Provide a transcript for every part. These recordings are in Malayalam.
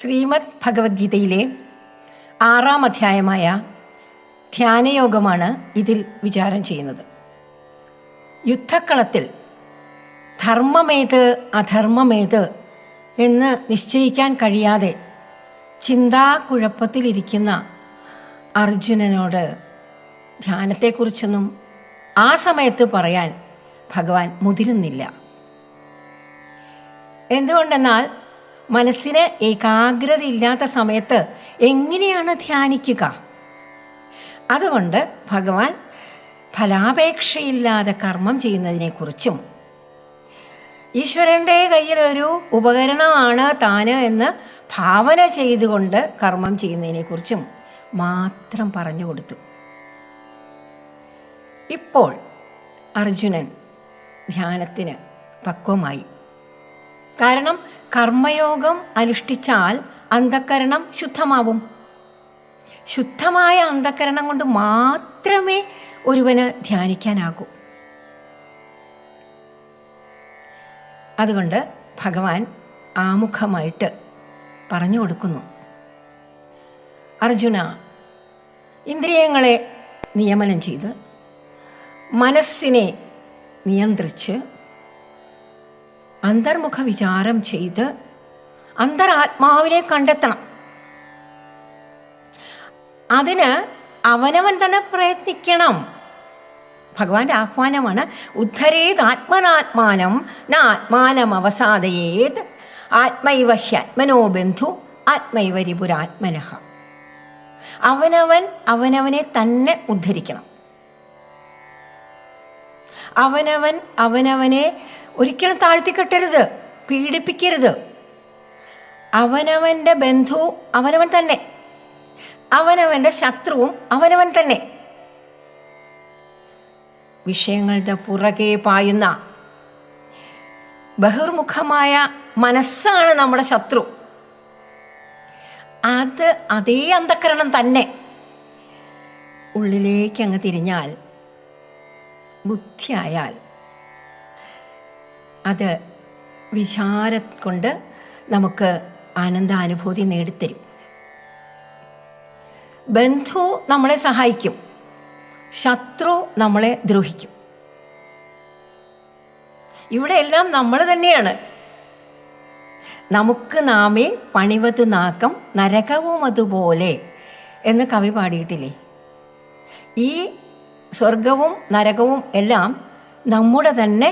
ശ്രീമദ് ഭഗവത്ഗീതയിലെ 6-ാം അധ്യായമായ ധ്യാനയോഗമാണ് ഇതിൽ വിചാരം ചെയ്യുന്നത്. യുദ്ധക്കളത്തിൽ ധർമ്മമേത് അധർമ്മമേത് എന്ന് നിശ്ചയിക്കാൻ കഴിയാതെ ചിന്താക്കുഴപ്പത്തിലിരിക്കുന്ന അർജുനനോട് ധ്യാനത്തെക്കുറിച്ചൊന്നും ആ സമയത്ത് പറയാൻ ഭഗവാൻ മുതിരുന്നില്ല. എന്തുകൊണ്ടെന്നാൽ മനസ്സിന് ഏകാഗ്രതയില്ലാത്ത സമയത്ത് എങ്ങനെയാണ് ധ്യാനിക്കുക? അതുകൊണ്ട് ഭഗവാൻ ഫലാപേക്ഷയില്ലാതെ കർമ്മം ചെയ്യുന്നതിനെക്കുറിച്ചും ഈശ്വരൻ്റെ കയ്യിലൊരു ഉപകരണമാണ് താന് എന്ന് ഭാവന ചെയ്തുകൊണ്ട് കർമ്മം ചെയ്യുന്നതിനെക്കുറിച്ചും മാത്രം പറഞ്ഞു കൊടുത്തു. ഇപ്പോൾ അർജുനൻ ധ്യാനത്തിന് പക്വമായി. കാരണം കർമ്മയോഗം അനുഷ്ഠിച്ചാൽ അന്ധക്കരണം ശുദ്ധമാവും. ശുദ്ധമായ അന്ധക്കരണം കൊണ്ട് മാത്രമേ ഒരുവന് ധ്യാനിക്കാനാകൂ. അതുകൊണ്ട് ഭഗവാൻ ആമുഖമായിട്ട് പറഞ്ഞു കൊടുക്കുന്നു, അർജുന, ഇന്ദ്രിയങ്ങളെ നിയമനം ചെയ്ത് മനസ്സിനെ നിയന്ത്രിച്ച് അന്തർമുഖ വിചാരം ചെയ്ത് അന്തരാത്മാവിനെ കണ്ടെത്തണം. അതിന് അവനവൻ തന്നെ പ്രയത്നിക്കണം. ഭഗവാന്റെ ആഹ്വാനമാണ്, ഉദ്ധരേത് ആത്മനാത്മാനം ന ആത്മാനം അവസാദയേത് ആത്മൈവ ഹ്യാത്മനോ ബന്ധു ആത്മൈവ രിപുരാത്മനഃ. അവനവൻ അവനവനെ തന്നെ ഉദ്ധരിക്കണം. അവനവൻ അവനവനെ ഒരിക്കലും താഴ്ത്തിക്കെട്ടരുത്, പീഡിപ്പിക്കരുത്. അവനവൻ്റെ ബന്ധു അവനവൻ തന്നെ, അവനവൻ്റെ ശത്രുവും അവനവൻ തന്നെ. വിഷയങ്ങളുടെ പുറകെ പായുന്ന ബഹിർമുഖമായ മനസ്സാണ് നമ്മുടെ ശത്രു. അതേ അന്ധക്കരണം തന്നെ ഉള്ളിലേക്ക് അങ്ങ് തിരിഞ്ഞാൽ, ബുദ്ധിയായാൽ അത് വിചാരം കൊണ്ട് നമുക്ക് ആനന്ദാനുഭൂതി നേടിത്തരും. ബന്ധു നമ്മളെ സഹായിക്കും, ശത്രു നമ്മളെ ദ്രോഹിക്കും. ഇവിടെ എല്ലാം നമ്മൾ തന്നെയാണ്. നമുക്ക് നാമേ പണിവത് നാക്കം നരകവും അതുപോലെ എന്ന് കവി പാടിയിട്ടില്ലേ? ഈ സ്വർഗവും നരകവും എല്ലാം നമ്മുടെ തന്നെ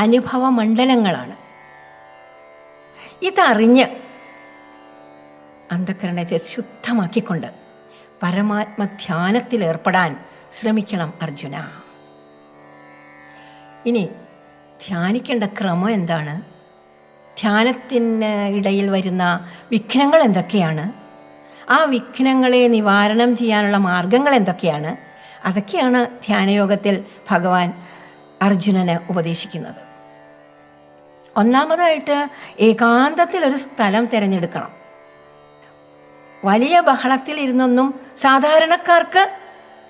അനുഭവ മണ്ഡലങ്ങളാണ്. ഇതറിഞ്ഞ് അന്ധക്കരണത്തെ ശുദ്ധമാക്കിക്കൊണ്ട് പരമാത്മധ്യാനത്തിൽ ഏർപ്പെടാൻ ശ്രമിക്കണം അർജുന. ഇനി ധ്യാനിക്കേണ്ട ക്രമം എന്താണ്? ധ്യാനത്തിന് ഇടയിൽ വരുന്ന വിഘ്നങ്ങൾ എന്തൊക്കെയാണ്? ആ വിഘ്നങ്ങളെ നിവാരണം ചെയ്യാനുള്ള മാർഗങ്ങൾ എന്തൊക്കെയാണ്? അതൊക്കെയാണ് ധ്യാനയോഗത്തിൽ ഭഗവാൻ അർജുനന് ഉപദേശിക്കുന്നത്. ഒന്നാമതായിട്ട് ഏകാന്തത്തിലൊരു സ്ഥലം തിരഞ്ഞെടുക്കണം. വലിയ ബഹളത്തിൽ ഇരുന്നൊന്നും സാധാരണക്കാർക്ക്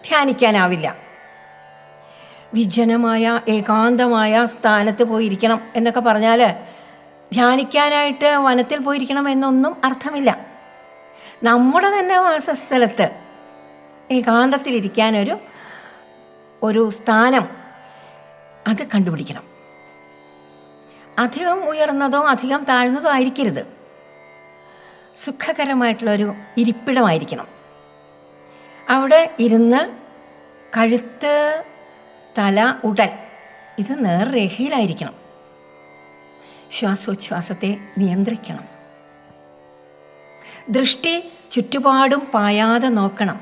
ധ്യാനിക്കാനാവില്ല. വിജനമായ ഏകാന്തമായ സ്ഥാനത്ത് പോയിരിക്കണം എന്നൊക്കെ പറഞ്ഞാൽ ധ്യാനിക്കാനായിട്ട് വനത്തിൽ പോയിരിക്കണം എന്നൊന്നും അർത്ഥമില്ല. നമ്മുടെ തന്നെ വാസസ്ഥലത്ത് ഏകാന്തത്തിലിരിക്കാനൊരു സ്ഥാനം അത് കണ്ടുപിടിക്കണം. അധികം ഉയർന്നതോ അധികം താഴ്ന്നതോ ആയിരിക്കരുത്. സുഖകരമായിട്ടുള്ളൊരു ഇരിപ്പിടമായിരിക്കണം. അവിടെ ഇരുന്ന് കഴുത്ത്, തല, ഉടൽ ഇത് നേർരേഖയിലായിരിക്കണം. ശ്വാസോച്ഛ്വാസത്തെ നിയന്ത്രിക്കണം. ദൃഷ്ടി ചുറ്റുപാടും പായാതെ നോക്കണം.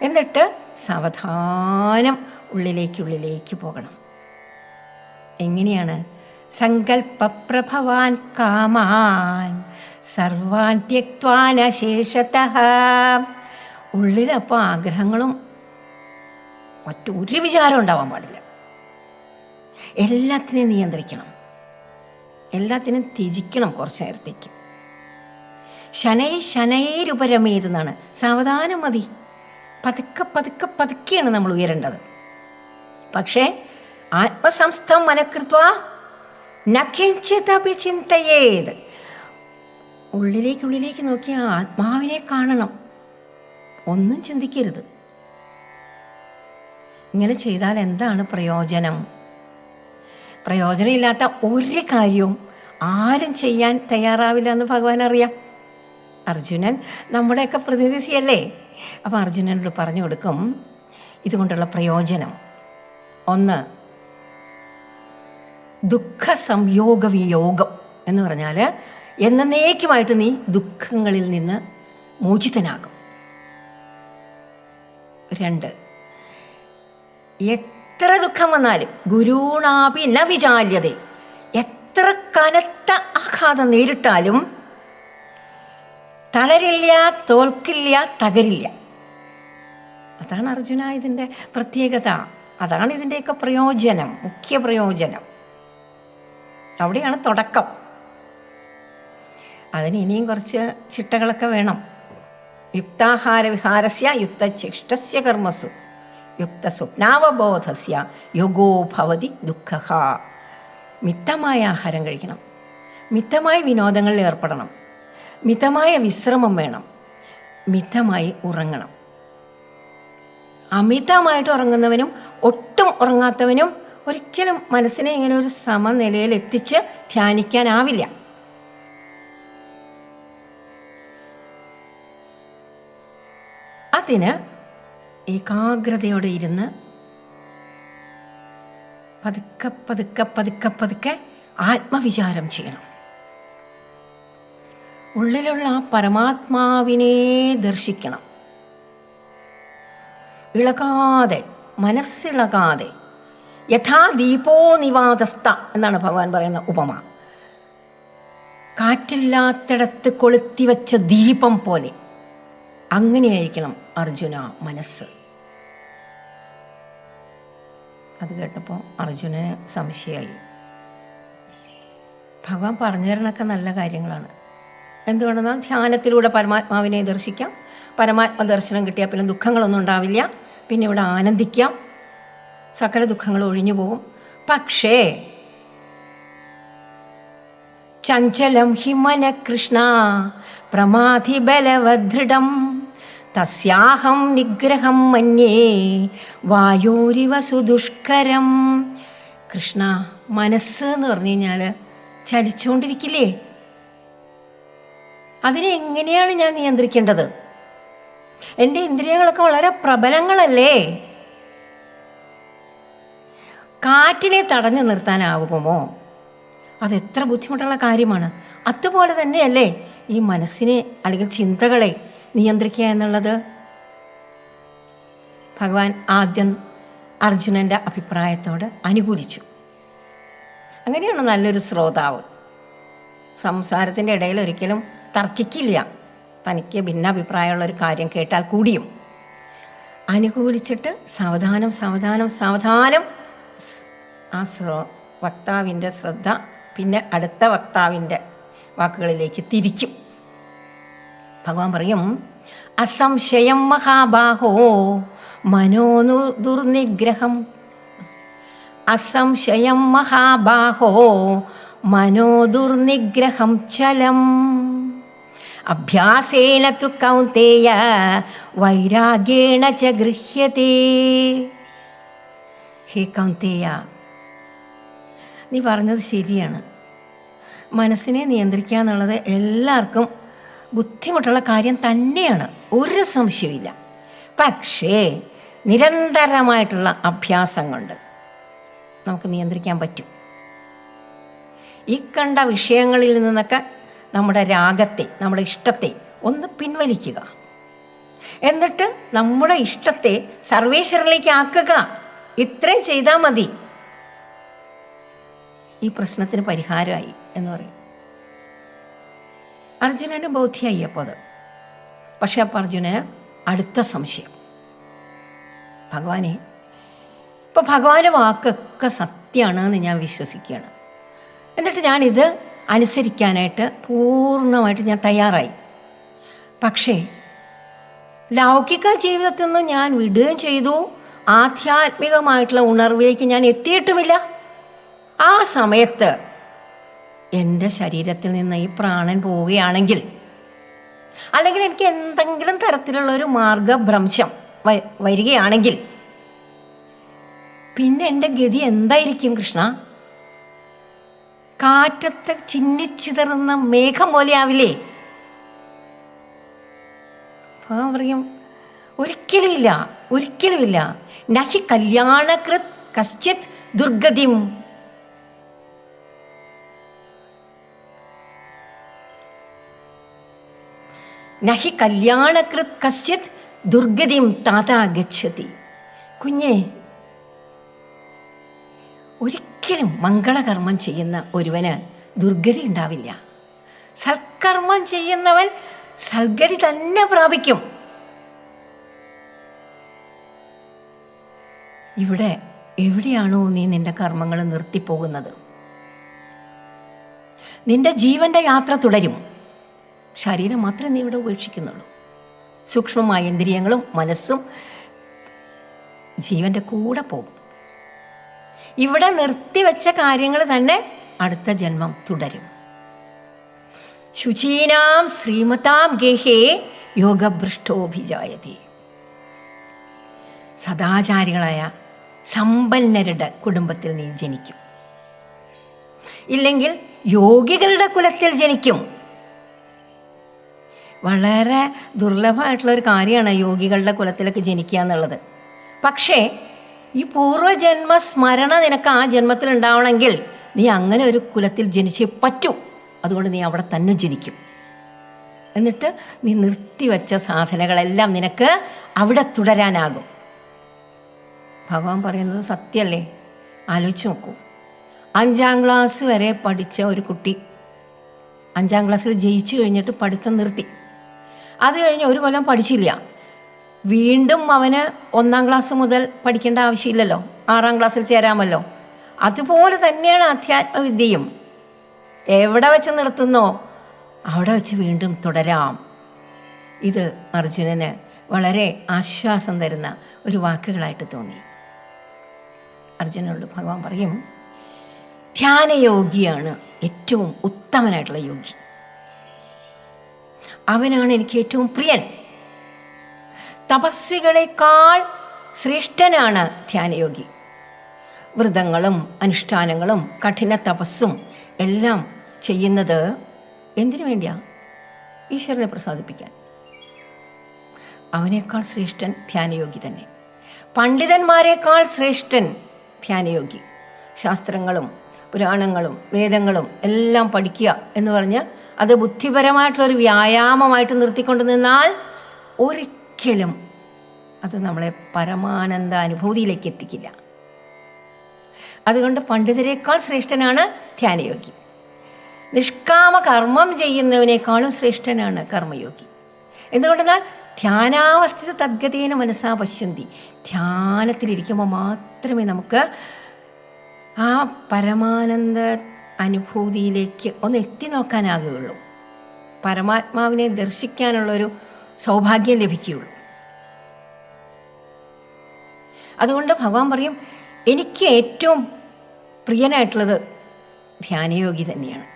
എന്നിട്ട് സാവധാനം ഉള്ളിലേക്ക് പോകണം. എങ്ങനെയാണ്? സങ്കൽപ്പപ്രഭവാൻ കാമാൻ സർവാൻ ത്യക്വാൻ അശേഷതഃ. ഉള്ളിലപ്പോൾ ആഗ്രഹങ്ങളും മറ്റൊരു വിചാരം ഉണ്ടാവാൻ പാടില്ല. എല്ലാത്തിനെയും നിയന്ത്രിക്കണം, എല്ലാത്തിനും ത്യജിക്കണം കുറച്ച് നേരത്തേക്ക്. ശനൈരുപരമേതെന്നാണ്. സാവധാനം മതി, പതുക്കെയാണ് നമ്മൾ ഉയരേണ്ടത്. പക്ഷേ ആത്മസംസ്ഥം മനഃകൃത്വാ ന കിഞ്ചിദപി ചിന്തയേത്. ഉള്ളിലേക്ക് നോക്കി ആ ആത്മാവിനെ കാണണം, ഒന്നും ചിന്തിക്കരുത്. ഇങ്ങനെ ചെയ്താൽ എന്താണ് പ്രയോജനം? പ്രയോജനമില്ലാത്ത ഒരു കാര്യവും ആരും ചെയ്യാൻ തയ്യാറാവില്ല എന്ന് ഭഗവാൻ അറിയാം. അർജുനൻ നമ്മുടെയൊക്കെ പ്രതിനിധിയല്ലേ. അപ്പം അർജുനനോട് പറഞ്ഞു കൊടുക്കും ഇതുകൊണ്ടുള്ള പ്രയോജനം. ഒന്ന്, ദുഃഖ സംയോഗ വിയോഗം എന്ന് പറഞ്ഞാൽ എന്നേക്കുമായിട്ട് നീ ദുഃഖങ്ങളിൽ നിന്ന് മോചിതനാകും. 2, എത്ര ദുഃഖം വന്നാലും ഗുരുണാപി ന വിചാല്യത, എത്ര കനത്ത ആഘാതം നേരിട്ടാലും തളരില്ല, തോൽക്കില്ല, തകരില്ല. അതാണ് അർജുന ഇതിൻ്റെ പ്രത്യേകത. അതാണ് ഇതിൻ്റെയൊക്കെ പ്രയോജനം, മുഖ്യ പ്രയോജനം. അവിടെയാണ് തുടക്കം. അതിന് ഇനിയും കുറച്ച് ചിട്ടകളൊക്കെ വേണം. യുക്താഹാര വിഹാരസ്യ യുക്തചേഷ്ടസ്യ കർമ്മസു യുക്ത സ്വപ്നാവബോധസ്യ യോഗോ ഭവതി ദുഃഖഃ. മിതമായ ആഹാരം കഴിക്കണം, മിതമായ വിനോദങ്ങളിൽ ഏർപ്പെടണം, മിതമായ വിശ്രമം വേണം, മിതമായി ഉറങ്ങണം. അമിതമായിട്ട് ഉറങ്ങുന്നവനും ഒട്ടും ഉറങ്ങാത്തവനും ഒരിക്കലും മനസ്സിനെ ഇങ്ങനെ ഒരു സമനിലയിൽ എത്തിച്ച് ധ്യാനിക്കാനാവില്ല. അതിന് ഏകാഗ്രതയോടെ ഇരുന്ന് പതുക്കെ പതുക്കെ പതുക്കെ പതുക്കെ ആത്മവിചാരം ചെയ്യണം. ഉള്ളിലുള്ള ആ പരമാത്മാവിനെ ദർശിക്കണം. ഇളകാതെ, മനസ്സിളകാതെ, യഥാ ദീപോ നിവാതസ്ഥ എന്നാണ് ഭഗവാൻ പറയുന്ന ഉപമ. കാറ്റില്ലാത്തിടത്ത് കൊളുത്തിവെച്ച ദീപം പോലെ അങ്ങനെയായിരിക്കണം അർജുന മനസ്സ്. അത് കേട്ടപ്പോൾ അർജുനന് സംശയമായി. ഭഗവാൻ പറഞ്ഞു തരണമൊക്കെ നല്ല കാര്യങ്ങളാണ്. എന്തുകൊണ്ടെന്നാൽ ധ്യാനത്തിലൂടെ പരമാത്മാവിനെ ദർശിക്കാം. പരമാത്മ ദർശനം കിട്ടിയാൽ പിന്നെ ദുഃഖങ്ങളൊന്നും ഉണ്ടാവില്ല. പിന്നെ ഇവിടെ ആനന്ദിക്കാം, സകല ദുഃഖങ്ങൾ ഒഴിഞ്ഞു പോകും. പക്ഷേ ചഞ്ചലം ഹിമന കൃഷ്ണ പ്രമാധി ബലവദൃഢം തസ്യാഹം നിഗ്രഹം മന്യേ വായോരിവ സുദുഷ്കരം. കൃഷ്ണ, മനസ്സ് എന്ന് പറഞ്ഞു കഴിഞ്ഞാൽ ചലിച്ചുകൊണ്ടിരിക്കില്ലേ? അതിനെ എങ്ങനെയാണ് ഞാൻ നിയന്ത്രിക്കേണ്ടത്? എൻ്റെ ഇന്ദ്രിയങ്ങളൊക്കെ വളരെ പ്രബലങ്ങളല്ലേ. കാറ്റിനെ തടഞ്ഞു നിർത്താനാവുമോ? അതെത്ര ബുദ്ധിമുട്ടുള്ള കാര്യമാണ്. അതുപോലെ തന്നെയല്ലേ ഈ മനസ്സിനെ അല്ലെങ്കിൽ ചിന്തകളെ നിയന്ത്രിക്കുക എന്നുള്ളത്. ഭഗവാൻ ആദ്യം അർജുനൻ്റെ അഭിപ്രായത്തോട് അനുകൂലിച്ചു. അങ്ങനെയാണ് നല്ലൊരു ശ്രോതാവ്. സംസാരത്തിൻ്റെ ഇടയിൽ ഒരിക്കലും തർക്കിക്കില്ല. തനിക്ക് ഭിന്നാഭിപ്രായമുള്ളൊരു കാര്യം കേട്ടാൽ കൂടിയും അനുകൂലിച്ചിട്ട് സാവധാനം സാവധാനം സാവധാനം ആ വക്താവിൻ്റെ ശ്രദ്ധ പിന്നെ അടുത്ത വക്താവിൻ്റെ വാക്കുകളിലേക്ക് തിരിക്കും. ഭഗവാൻ പറയും, അസംശയം മഹാബാഹോ മനോ ദുർനിഗ്രഹം. അസംശയം മഹാബാഹോ മനോ ദുർനിഗ്രഹം ചലം അഭ്യാസേന തു കൗന്തേയ വൈരാഗ്യേണ ച ഗൃഹ്യതേ. ഹേ കൗന്തേയ, നീ പറഞ്ഞത് ശരിയാണ്. മനസ്സിനെ നിയന്ത്രിക്കുക എന്നുള്ളത് എല്ലാവർക്കും ബുദ്ധിമുട്ടുള്ള കാര്യം തന്നെയാണ്, ഒരു സംശയമില്ല. പക്ഷേ നിരന്തരമായിട്ടുള്ള അഭ്യാസം കൊണ്ട് നമുക്ക് നിയന്ത്രിക്കാൻ പറ്റും. ഈ കണ്ട വിഷയങ്ങളിൽ നിന്നൊക്കെ നമ്മുടെ രാഗത്തെ, നമ്മുടെ ഇഷ്ടത്തെ ഒന്ന് പിൻവലിക്കുക. എന്നിട്ട് നമ്മുടെ ഇഷ്ടത്തെ സർവേശ്വരനിലേക്ക് ആക്കുക. ഇത്രയും ചെയ്താൽ മതി, ഈ പ്രശ്നത്തിന് പരിഹാരമായി എന്ന് പറയും. അർജുനന് ബോധ്യമായി അപ്പോൾ അത്. പക്ഷെ അപ്പോൾ അർജുനന് അടുത്ത സംശയം, ഭഗവാനെ, ഇപ്പോൾ ഭഗവാന്റെ വാക്കൊക്കെ സത്യമാണ് എന്ന് ഞാൻ വിശ്വസിക്കുകയാണ്. എന്നിട്ട് ഞാനിത് അനുസരിക്കാനായിട്ട് പൂർണ്ണമായിട്ട് ഞാൻ തയ്യാറായി. പക്ഷേ ലൗകിക ജീവിതത്തിൽ നിന്ന് ഞാൻ വിടുകയും ചെയ്തു. ആധ്യാത്മികമായിട്ടുള്ള ഉണർവിലേക്ക് ഞാൻ എത്തിയിട്ടുമില്ല. ആ സമയത്ത് എൻ്റെ ശരീരത്തിൽ നിന്ന് ഈ പ്രാണൻ പോവുകയാണെങ്കിൽ, അല്ലെങ്കിൽ എനിക്ക് എന്തെങ്കിലും തരത്തിലുള്ള ഒരു മാർഗഭ്രംശം വരികയാണെങ്കിൽ പിന്നെ എൻ്റെ ഗതി എന്തായിരിക്കും കൃഷ്ണ? കാറ്റത്ത് ചിന്നിച്ചിതറുന്ന മേഘം പോലെ ആവില്ലേ? ഭഗവാൻ പറയും, ഒരിക്കലുമില്ല, ഒരിക്കലുമില്ല. നഹി കല്യാണകൃത് കശ്ചിത് ദുർഗതിം. നഹി കല്യാണകൃത് കശ്ചിത് ദുർഗതിം താതാ ഗച്ഛതി. കുഞ്ഞേ, ഒരിക്കലും മംഗളകർമ്മം ചെയ്യുന്ന ഒരുവന് ദുർഗതി ഉണ്ടാവില്ല. സൽക്കർമ്മം ചെയ്യുന്നവൻ സൽഗതി തന്നെ പ്രാപിക്കും. ഇവിടെ എവിടെയാണോ നീ നിന്റെ കർമ്മങ്ങൾ നിർത്തിപ്പോകുന്നത്? നിന്റെ ജീവന്റെ യാത്ര തുടരും. ശരീരം മാത്രമേ നീ ഇവിടെ ഉപേക്ഷിക്കുന്നുള്ളൂ. സൂക്ഷ്മമായ ഇന്ദ്രിയങ്ങളും മനസ്സും ജീവന്റെ കൂടെ പോകും. ഇവിടെ നിർത്തിവെച്ച കാര്യങ്ങൾ തന്നെ അടുത്ത ജന്മം തുടരും. ശുചീനാം ശ്രീമതാം ഗേഹേ യോഗഭ്രഷ്ടോഭിജായതേ. സദാചാരികളായ സമ്പന്നരുടെ കുടുംബത്തിൽ നീ ജനിക്കും. ഇല്ലെങ്കിൽ യോഗികളുടെ കുലത്തിൽ ജനിക്കും. വളരെ ദുർലഭമായിട്ടുള്ളൊരു കാര്യമാണ് യോഗികളുടെ കുലത്തിലൊക്കെ ജനിക്കുക എന്നുള്ളത്. പക്ഷേ ഈ പൂർവ്വജന്മ സ്മരണ നിനക്ക് ആ ജന്മത്തിൽ ഉണ്ടാവണമെങ്കിൽ നീ അങ്ങനെ ഒരു കുലത്തിൽ ജനിച്ചേ പറ്റൂ. അതുകൊണ്ട് നീ അവിടെ തന്നെ ജനിക്കും. എന്നിട്ട് നീ നിർത്തിവെച്ച സാധനകളെല്ലാം നിനക്ക് അവിടെ തുടരാനാകും. ഭഗവാൻ പറയുന്നത് സത്യമല്ലേ? ആലോചിച്ച് നോക്കൂ. 5ാം ക്ലാസ് വരെ പഠിച്ച ഒരു കുട്ടി 5ാം ക്ലാസ്സിൽ ജയിച്ചു കഴിഞ്ഞിട്ട് പഠിത്തം നിർത്തി. അത് കഴിഞ്ഞ് ഒരു കൊല്ലം പഠിച്ചില്ല. വീണ്ടും അവന് 1ാം ക്ലാസ് മുതൽ പഠിക്കേണ്ട ആവശ്യമില്ലല്ലോ, 6ാം ക്ലാസ്സിൽ ചേരാമല്ലോ. അതുപോലെ തന്നെയാണ് അധ്യാത്മവിദ്യയും. എവിടെ വെച്ച് നിർത്തുന്നോ അവിടെ വെച്ച് വീണ്ടും തുടരാം. ഇത് അർജുനന് വളരെ ആശ്വാസം തരുന്ന ഒരു വാക്കുകളായിട്ട് തോന്നി. അർജുനനോട് ഭഗവാൻ പറയും, ധ്യാനയോഗിയാണ് ഏറ്റവും ഉത്തമനായിട്ടുള്ള യോഗി. അവനാണ് എനിക്ക് ഏറ്റവും പ്രിയൻ. തപസ്വികളെക്കാൾ ശ്രേഷ്ഠനാണ് ധ്യാനയോഗി. വ്രതങ്ങളും അനുഷ്ഠാനങ്ങളും കഠിന തപസ്സും എല്ലാം ചെയ്യുന്നത് എന്തിനു വേണ്ടിയാ? ഈശ്വരനെ പ്രസാദിപ്പിക്കാൻ. അവനേക്കാൾ ശ്രേഷ്ഠൻ ധ്യാനയോഗി തന്നെ. പണ്ഡിതന്മാരെക്കാൾ ശ്രേഷ്ഠൻ ധ്യാനയോഗി. ശാസ്ത്രങ്ങളും പുരാണങ്ങളും വേദങ്ങളും എല്ലാം പഠിക്കുക എന്ന് പറഞ്ഞ് അത് ബുദ്ധിപരമായിട്ടുള്ളൊരു വ്യായാമമായിട്ട് നിർത്തിക്കൊണ്ട് നിന്നാൽ ഒരിക്കലും അത് നമ്മളെ പരമാനന്ദ അനുഭൂതിയിലേക്ക് എത്തിക്കില്ല. അതുകൊണ്ട് പണ്ഡിതരെക്കാൾ ശ്രേഷ്ഠനാണ് ധ്യാനയോഗി. നിഷ്കാമ കർമ്മം ചെയ്യുന്നവനേക്കാളും ശ്രേഷ്ഠനാണ് കർമ്മയോഗി. എന്തുകൊണ്ടെന്നാൽ ധ്യാനാവസ്ഥിത തദ്ഗതേന മനസ്സാ പശ്യന്തി. ധ്യാനത്തിലിരിക്കുമ്പോൾ മാത്രമേ നമുക്ക് ആ പരമാനന്ദ അനുഭൂതിയിലേക്ക് ഒന്ന് എത്തി നോക്കാനാകുകയുള്ളൂ. പരമാത്മാവിനെ ദർശിക്കാനുള്ളൊരു സൗഭാഗ്യം ലഭിക്കുകയുള്ളൂ. അതുകൊണ്ട് ഭഗവാൻ പറയും, എനിക്ക് ഏറ്റവും പ്രിയനായിട്ടുള്ളത് ധ്യാനയോഗി തന്നെയാണ്.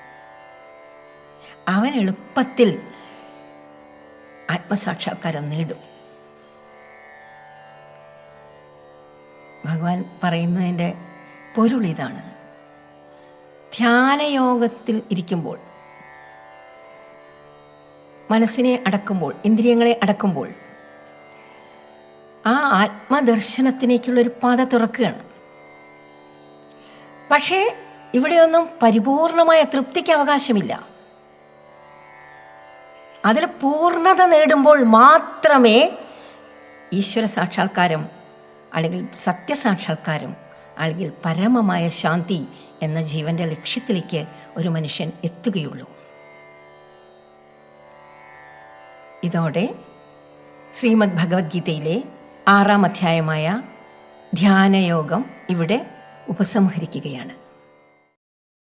അവൻ എളുപ്പത്തിൽ ആത്മസാക്ഷാത്കാരം നേടും. ഭഗവാൻ പറയുന്നതിൻ്റെ പൊരുൾ ഇതാണ്. ധ്യാനയോഗത്തിൽ ഇരിക്കുമ്പോൾ, മനസ്സിനെ അടക്കുമ്പോൾ, ഇന്ദ്രിയങ്ങളെ അടക്കുമ്പോൾ ആ ആത്മദർശനത്തിലേക്കുള്ളൊരു പാത തുറക്കുകയാണ്. പക്ഷേ ഇവിടെയൊന്നും പരിപൂർണമായ തൃപ്തിക്ക് അവകാശമില്ല. അതിൽ പൂർണ്ണത നേടുമ്പോൾ മാത്രമേ ഈശ്വര സാക്ഷാത്കാരം അല്ലെങ്കിൽ സത്യസാക്ഷാത്കാരം അല്ലെങ്കിൽ പരമമായ ശാന്തി എന്ന ജീവൻ്റെ ലക്ഷ്യത്തിലേക്ക് ഒരു മനുഷ്യൻ എത്തുകയുള്ളൂ. ഇതോടെ ശ്രീമദ് ഭഗവത്ഗീതയിലെ 6ാം അധ്യായമായ ധ്യാനയോഗം ഇവിടെ ഉപസംഹരിക്കുകയാണ്.